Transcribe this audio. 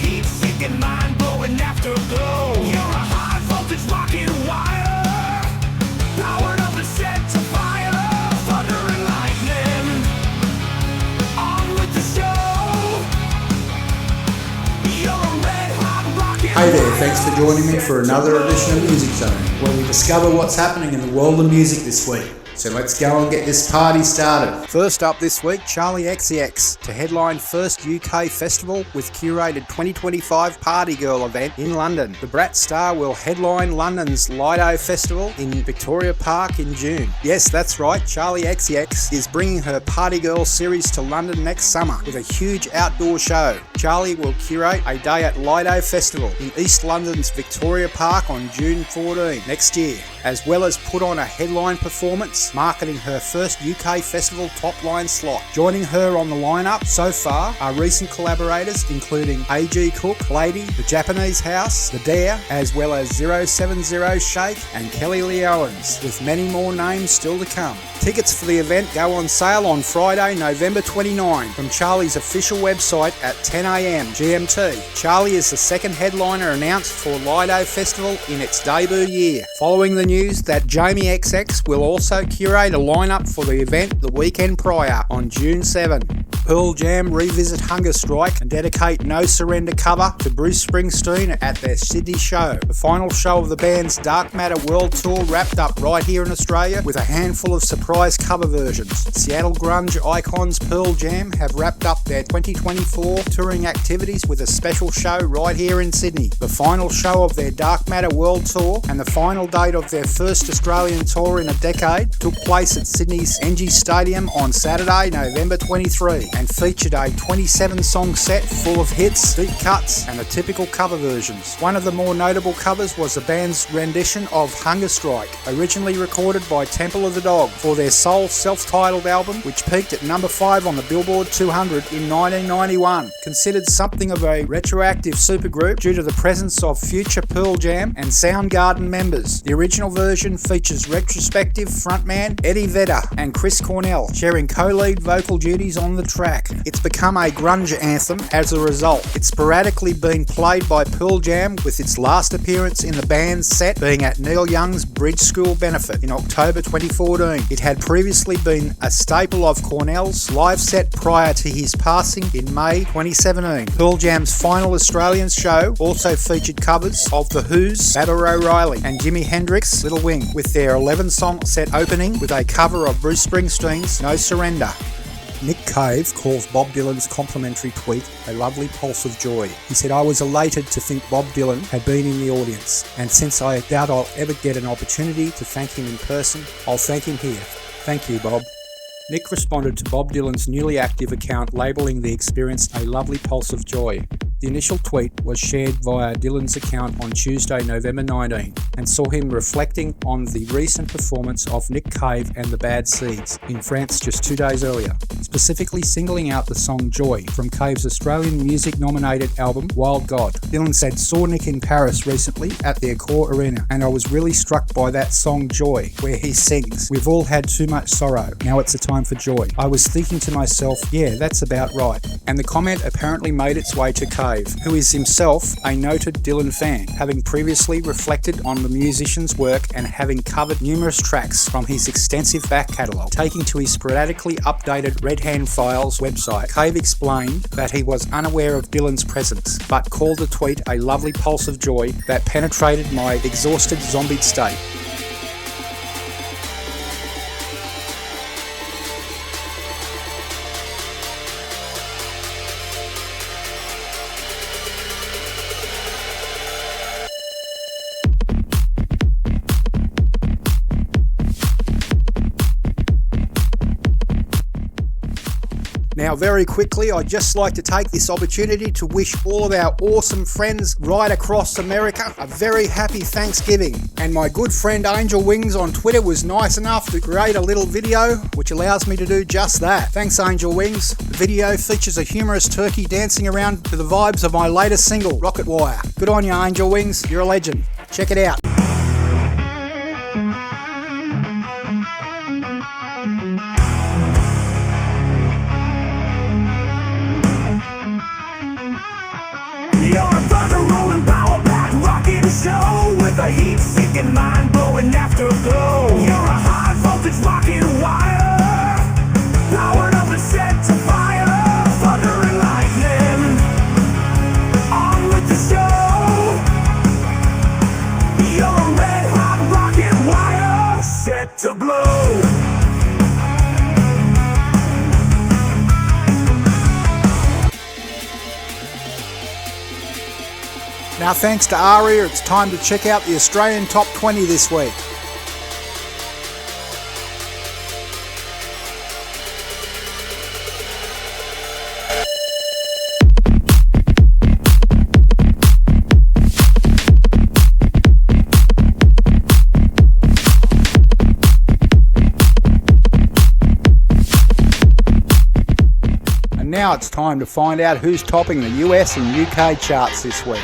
heat-seeking, mind-blowing afterglow. You're a high-voltage rocket wire, powered up and set to fire. Thunder and lightning, on with the show. You're a red-hot rocket. Hey there, thanks for joining me for another edition of Music Zone, where we discover what's happening in the world of music this week. So let's go and get this party started. First up this week, Charli XCX to headline first UK festival with curated 2025 Party Girl event in London. The Brat star will headline London's Lido Festival in Victoria Park in June. Yes, that's right, Charli XCX is bringing her Party Girl series to London next summer with a huge outdoor show. Charli will curate a day at Lido Festival in East London's Victoria Park on June 14 next year, as well as put on a headline performance marketing her first UK festival top line slot. Joining her on the lineup so far are recent collaborators including A.G. Cook, Lady, The Japanese House, The Dare, as well as 070 Shake and Kelly Lee Owens, with many more names still to come. Tickets for the event go on sale on Friday, November 29 from Charli's official website at 10 a.m. GMT. Charli is the second headliner announced for Lido Festival in its debut year, following the news that Jamie XX will also curate a lineup for the event the weekend prior on June 7. Pearl Jam revisit Hunger Strike and dedicate No Surrender cover to Bruce Springsteen at their Sydney show. The final show of the band's Dark Matter World Tour wrapped up right here in Australia with a handful of surprise cover versions. Seattle grunge icons Pearl Jam have wrapped up their 2024 touring activities with a special show right here in Sydney. The final show of their Dark Matter World Tour and the final date of their first Australian tour in a decade took place at Sydney's NG Stadium on Saturday, November 23, and featured a 27-song set full of hits, deep cuts, and the typical cover versions. One of the more notable covers was the band's rendition of Hunger Strike, originally recorded by Temple of the Dog for their sole self-titled album, which peaked at number 5 on the Billboard 200 in 1991. Considered something of a retroactive supergroup due to the presence of future Pearl Jam and Soundgarden members. The original version features retrospective frontman Eddie Vedder and Chris Cornell sharing co-lead vocal duties on the track. It's become a grunge anthem as a result. It's sporadically been played by Pearl Jam, with its last appearance in the band's set being at Neil Young's Bridge School benefit in October 2014. It had previously been a staple of Cornell's live set prior to his passing in May 2017. Pearl Jam's final Australian show also featured covers of The Who's Baba O'Reilly and Jimi Hendrix's Little Wing, with their 11-song set opening with a cover of Bruce Springsteen's No Surrender. Nick Cave calls Bob Dylan's complimentary tweet a lovely pulse of joy. He said, "I was elated to think Bob Dylan had been in the audience, and since I doubt I'll ever get an opportunity to thank him in person, I'll thank him here. Thank you, Bob." Nick responded to Bob Dylan's newly active account labelling the experience a lovely pulse of joy. The initial tweet was shared via Dylan's account on Tuesday, November 19, and saw him reflecting on the recent performance of Nick Cave and the Bad Seeds in France just 2 days earlier, specifically singling out the song Joy from Cave's Australian music-nominated album Wild God. Dylan said, "Saw Nick in Paris recently at the Accor Arena, and I was really struck by that song Joy, where he sings, 'We've all had too much sorrow, now it's a time for joy.' I was thinking to myself, yeah, that's about right." And the comment apparently made its way to Cave, who is himself a noted Dylan fan, having previously reflected on the musician's work and having covered numerous tracks from his extensive back catalogue. Taking to his sporadically updated Red Hand Files website, Cave explained that he was unaware of Dylan's presence, but called the tweet a lovely pulse of joy that penetrated my exhausted zombied state. Now, very quickly, I'd just like to take this opportunity to wish all of our awesome friends right across America a very happy Thanksgiving. And my good friend Angel Wings on Twitter was nice enough to create a little video which allows me to do just that. Thanks, Angel Wings. The video features a humorous turkey dancing around to the vibes of my latest single, Rocket Wire. Good on you, Angel Wings. You're a legend. Check it out. You're a thunder rolling power pack rocking show with a heat seeking mind blowing afterglow. You're a high voltage rocking wire, powered up and set to fire. Thunder and lightning, on with the show. You're a red hot rocking wire, set to blow. Now thanks to ARIA, it's time to check out the Australian Top 20 this week. And now it's time to find out who's topping the US and UK charts this week.